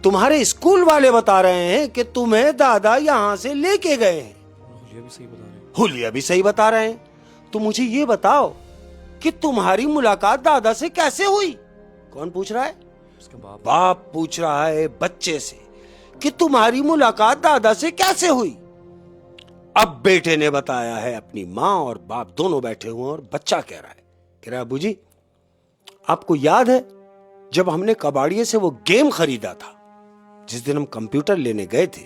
تمہارے اسکول والے بتا رہے ہیں کہ تمہیں دادا یہاں سے لے کے گئے ہیں. حلیہ بھی صحیح بتا رہے ہیں. تو مجھے یہ بتاؤ کہ تمہاری ملاقات دادا سے کیسے ہوئی؟ کون پوچھ رہا ہے؟ باپ پوچھ رہا ہے بچے سے کہ تمہاری ملاقات دادا سے کیسے ہوئی. اب بیٹے نے بتایا ہے. اپنی ماں اور باپ دونوں بیٹھے ہوئے اور بچہ کہہ رہا ہے ابو جی آپ کو یاد ہے جب ہم نے کباڑیے سے وہ گیم خریدا تھا، جس دن ہم کمپیوٹر لینے گئے تھے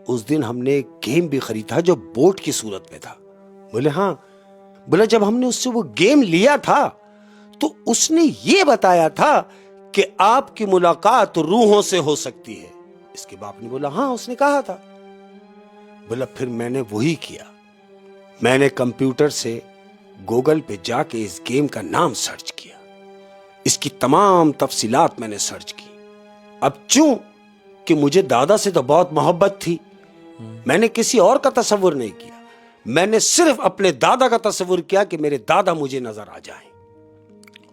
اس دن ہم نے گیم بھی خریدا جو بورڈ کی صورت میں تھا. بولے ہاں. بولا جب ہم نے اس سے وہ گیم لیا تھا تو اس نے یہ بتایا تھا کہ آپ کی ملاقات روحوں سے ہو سکتی ہے. اس کے باپ نے بولا ہاں اس نے کہا تھا. بولا پھر میں نے وہی کیا. میں نے کمپیوٹر سے گوگل پہ جا کے اس گیم کا نام سرچ کیا، اس کی تمام تفصیلات میں نے سرچ کی. اب چوں کہ مجھے دادا سے تو بہت محبت تھی، میں نے کسی اور کا تصور نہیں کیا. میں نے صرف اپنے دادا کا تصور کیا کہ میرے دادا مجھے نظر آ جائیں.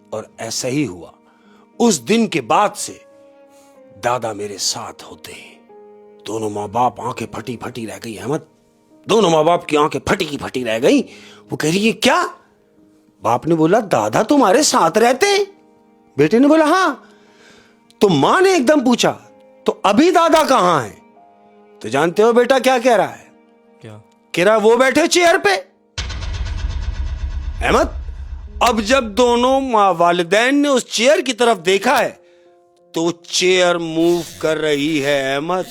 اور ایسا ہی ہوا. اس دن کے بعد سے دادا میرے ساتھ ہوتے ہیں. دونوں ماں باپ آنکھیں پھٹی پھٹی رہ گئی. احمد دونوں ماں باپ کی آنکھیں پھٹی کی پھٹی رہ گئی. وہ کہہ رہی ہے کیا؟ باپ نے بولا دادا تمہارے ساتھ رہتے ہیں؟ بیٹے نے بولا ہاں. تو ماں نے ایک دم پوچھا تو ابھی دادا کہاں ہیں؟ تو جانتے ہو بیٹا کیا کہہ رہا ہے؟ کیا کہہ رہا وہ بیٹھے چیئر پہ. احمد اب جب دونوں والدین نے اس چیئر کی طرف دیکھا ہے تو چیئر موو کر رہی ہے احمد،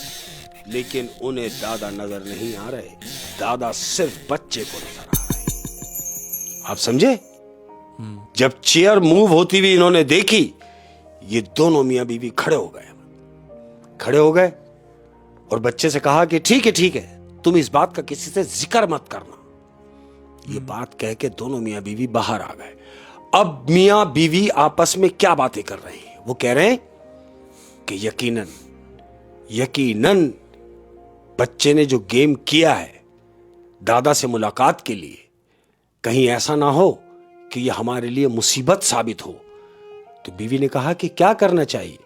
لیکن انہیں دادا نظر نہیں آ رہے. دادا صرف بچے کو نظر آ رہے. آپ سمجھے؟ جب چیئر موو ہوتی ہوئی انہوں نے دیکھی، یہ دونوں میاں بیوی کھڑے ہو گئے اور بچے سے کہا کہ ٹھیک ہے تم اس بات کا کسی سے ذکر مت کرنا. یہ بات کہہ کے دونوں میاں بیوی باہر آ گئے. اب میاں بیوی آپس میں کیا باتیں کر رہے ہیں؟ وہ کہہ رہے ہیں کہ یقیناً بچے نے جو گیم کیا ہے دادا سے ملاقات کے لیے، کہیں ایسا نہ ہو کہ یہ ہمارے لیے مصیبت ثابت ہو. تو بیوی نے کہا کہ کیا کرنا چاہیے؟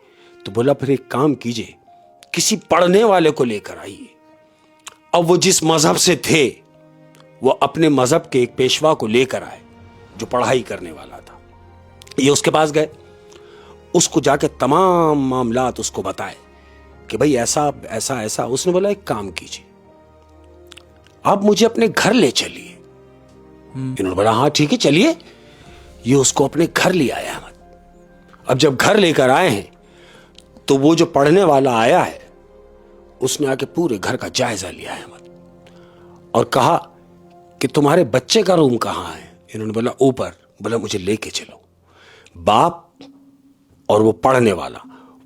تو بولا پھر ایک کام کیجئے، کسی پڑھنے والے کو لے کر آئیے. اب وہ جس مذہب سے تھے وہ اپنے مذہب کے ایک پیشوا کو لے کر آئے جو پڑھائی کرنے والا تھا. یہ اس کے پاس گئے، اس کو جا کے تمام معاملات اس کو بتائے کہ بھئی ایسا ایسا ایسا. اس نے بولا ایک کام کیجئے، آپ مجھے اپنے گھر لے چلیے. انہوں نے بولا ہاں ٹھیک ہے چلیے. یہ اس کو اپنے گھر لے آیا احمد. اب جب گھر لے کر آئے ہیں تو وہ جو پڑھنے والا آیا ہے اس نے آ کے پورے گھر کا جائزہ لیا ہے احمد اور کہا کہ تمہارے بچے کا روم کہاں ہے؟ انہوں نے بولا اوپر. بولا مجھے لے کے چلو. باپ اور وہ پڑھنے والا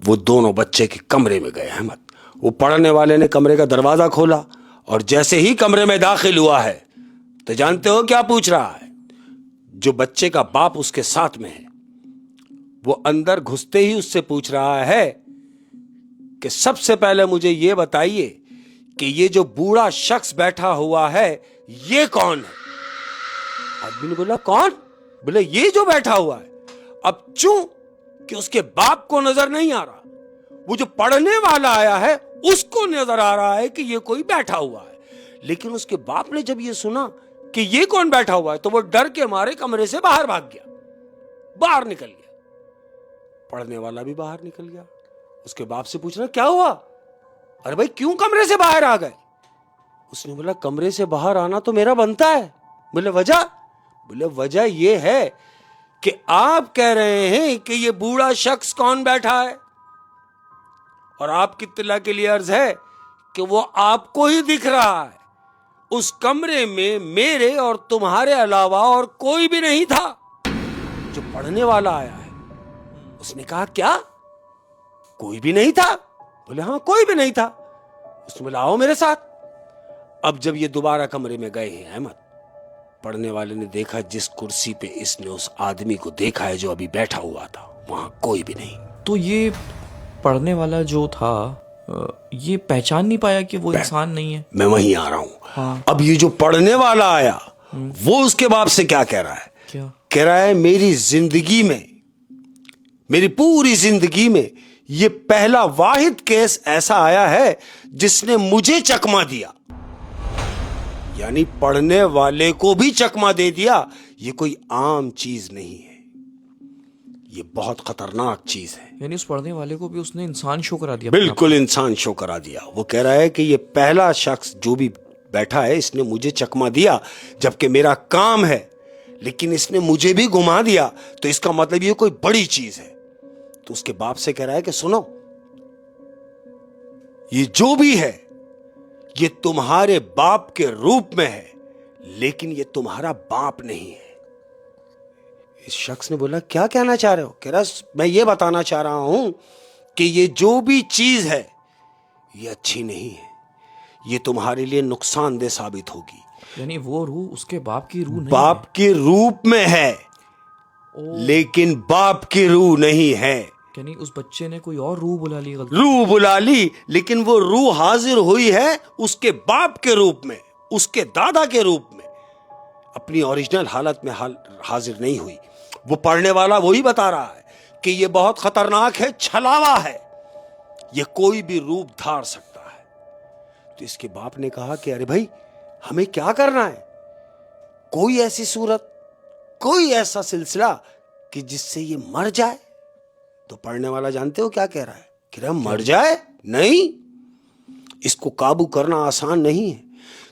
وہ دونوں بچے کے کمرے میں گئے احمد. وہ پڑھنے والے نے کمرے کا دروازہ کھولا اور جیسے ہی کمرے میں داخل ہوا ہے تو جانتے ہو کیا پوچھ رہا ہے؟ جو بچے کا باپ اس کے ساتھ میں ہے وہ اندر گھستے ہی اس سے پوچھ رہا ہے کہ سب سے پہلے مجھے یہ بتائیے کہ یہ جو بوڑھا شخص بیٹھا ہوا ہے یہ کون ہے؟ آدمی نے بولا کون؟ بولے یہ جو بیٹھا ہوا ہے. اب چوں کہ اس کے باپ کو نظر نہیں آ رہا، وہ جو پڑھنے والا آیا ہے اس کو نظر آ رہا ہے کہ یہ کوئی بیٹھا ہوا ہے. لیکن اس کے باپ نے جب یہ سنا کہ یہ کون بیٹھا ہوا ہے تو وہ ڈر کے مارے کمرے سے باہر بھاگ گیا، باہر نکل گیا. پڑھنے والا بھی باہر نکل گیا. اس کے باپ سے پوچھ رہا کیا ہوا؟ ارے بھائی کیوں کمرے سے باہر آ گئے؟ اس نے بولا کمرے سے باہر آنا تو میرا بنتا ہے. بولے وجہ؟ بولے وجہ یہ ہے کہ آپ کہہ رہے ہیں کہ یہ بوڑھا شخص کون بیٹھا ہے اور آپ کی اطلاع کے لیے عرض ہے کہ وہ آپ کو ہی دکھ رہا ہے. اس کمرے میں میرے اور تمہارے علاوہ اور کوئی بھی نہیں تھا. جو پڑھنے والا آیا ہے اس نے کہا کیا کوئی بھی نہیں تھا؟ بولے ہاں کوئی بھی نہیں تھا. اس نے بولا آؤ میرے ساتھ. اب جب یہ دوبارہ کمرے میں گئے ہیں احمد، پڑھنے والے نے دیکھا جس کرسی پہ اس نے اس آدمی کو دیکھا ہے جو ابھی بیٹھا ہوا تھا وہاں کوئی بھی نہیں. تو یہ پڑھنے والا جو تھا یہ پہچان نہیں پایا کہ وہ انسان نہیں ہے؟ میں وہیں آ رہا ہوں. ہاں. اب یہ جو پڑھنے والا آیا وہ اس کے باپ سے کیا کہہ رہا ہے؟ کیا کہہ رہا ہے میری زندگی میں، میری پوری زندگی میں یہ پہلا واحد کیس ایسا آیا ہے جس نے مجھے چکما دیا. یعنی پڑھنے والے کو بھی چکما دے دیا. یہ کوئی عام چیز نہیں ہے, یہ بہت خطرناک چیز ہے. یعنی اس پڑھنے والے کو بھی اس نے انسان شو کرا دیا. بالکل انسان شو کرا دیا. وہ کہہ رہا ہے کہ یہ پہلا شخص جو بھی بیٹھا ہے اس نے مجھے چکما دیا, جبکہ میرا کام ہے, لیکن اس نے مجھے بھی گھما دیا, تو اس کا مطلب یہ کوئی بڑی چیز ہے. تو اس کے باپ سے کہہ رہا ہے کہ سنو, یہ جو بھی ہے یہ تمہارے باپ کے روپ میں ہے, لیکن یہ تمہارا باپ نہیں ہے. اس شخص نے بولا کیا کہنا چاہ رہے ہو؟ کہہ رہا میں یہ بتانا چاہ رہا ہوں کہ یہ جو بھی چیز ہے یہ اچھی نہیں ہے, یہ تمہارے لیے نقصان دہ ثابت ہوگی. یعنی وہ روح اس کے باپ کی روح نہیں باپ کے روپ میں ہے, لیکن باپ کی روح نہیں ہے. یعنی اس بچے نے کوئی اور روح بلا لی, روح بلا لی, لیکن وہ روح حاضر ہوئی ہے اس کے باپ کے روپ میں, اس کے دادا کے روپ میں, اپنی اوریجنل حالت میں حاضر نہیں ہوئی. وہ پڑھنے والا وہی بتا رہا ہے کہ یہ بہت خطرناک ہے, چھلاوا ہے, یہ کوئی بھی روپ دھار سکتا ہے. تو اس کے باپ نے کہا کہ ارے بھائی ہمیں کیا کرنا ہے؟ کوئی ایسی صورت, کوئی ایسا سلسلہ کہ جس سے یہ مر جائے. تو پڑھنے والا جانتے ہو کیا کہہ رہا ہے؟ کہ رہا مر جائے نہیں, اس کو قابو کرنا آسان نہیں ہے.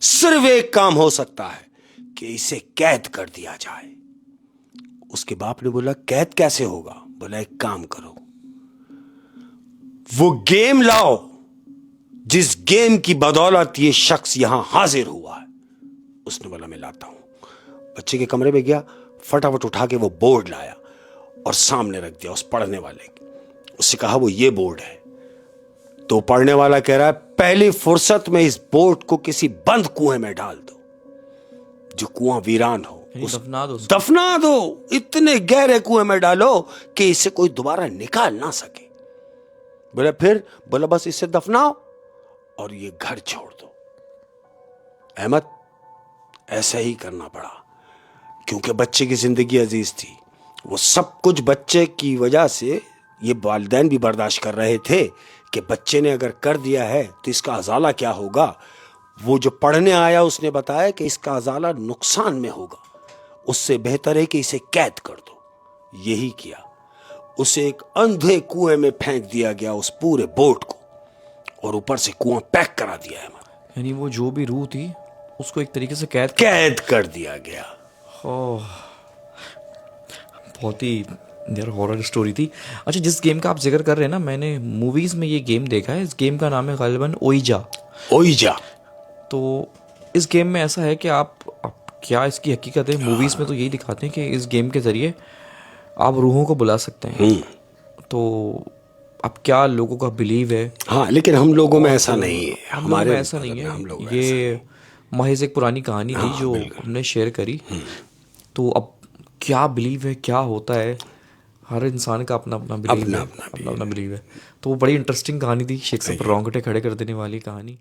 صرف ایک کام ہو سکتا ہے کہ اسے قید کر دیا جائے. اس کے باپ نے بولا قید کیسے ہوگا؟ بولا ایک کام کرو, وہ گیم لاؤ جس گیم کی بدولت یہ شخص یہاں حاضر ہوا ہے. اس نے بولا میں لاتا ہوں. بچے کے کمرے میں گیا, فٹافٹ اٹھا کے وہ بورڈ لایا اور سامنے رکھ دیا اس پڑھنے والے کی. اس سے کہا وہ یہ بورڈ ہے. تو پڑھنے والا کہہ رہا ہے پہلی فرصت میں اس بورڈ کو کسی بند کنویں میں ڈال دو, جو کنواں ویران ہو, دفنا دو, اتنے گہرے کنویں میں ڈالو کہ اسے کوئی دوبارہ نکال نہ سکے. بولا پھر؟ بولا بس اسے دفناؤ اور یہ گھر چھوڑ دو. احمد ایسا ہی کرنا پڑا, کیونکہ بچے کی زندگی عزیز تھی. وہ سب کچھ بچے کی وجہ سے یہ والدین بھی برداشت کر رہے تھے کہ بچے نے اگر کر دیا ہے تو اس کا ازالہ کیا ہوگا. وہ جو پڑھنے آیا اس نے بتایا کہ اس کا ازالہ نقصان میں ہوگا, اس سے بہتر ہے کہ اسے قید کر دو. یہی کیا, اسے ایک اندھے کنویں میں پھینک دیا گیا اس پورے بورڈ کو, اور اوپر سے کنواں پیک کرا دیا ہے. یعنی وہ جو بھی روح تھی اس کو ایک طریقے سے قید کر دیا گیا. بہت ہی یار ہارر اسٹوری تھی. اچھا جس گیم کا آپ ذکر کر رہے ہیں نا, میں نے موویز میں یہ گیم دیکھا ہے. اس گیم کا نام ہے غالباً اوئیجا. تو اس گیم میں ایسا ہے کہ آپ کیا اس کی حقیقت ہے؟ موویز میں تو یہی دکھاتے ہیں کہ اس گیم کے ذریعے آپ روحوں کو بلا سکتے ہیں. تو اب کیا لوگوں کا بلیو ہے؟ ہاں, لیکن ہم لوگوں میں ایسا نہیں ہے. ہمارے میں ایسا نہیں ہے. یہ محض ایک پرانی کہانی تھی جو ہم نے شیئر کری. تو اب کیا بلیو ہے, کیا ہوتا ہے, ہر انسان کا اپنا اپنا بلیو ہے. تو وہ بڑی انٹرسٹنگ کہانی تھی, شیخ صاحب رونگٹے کھڑے کر دینے والی کہانی.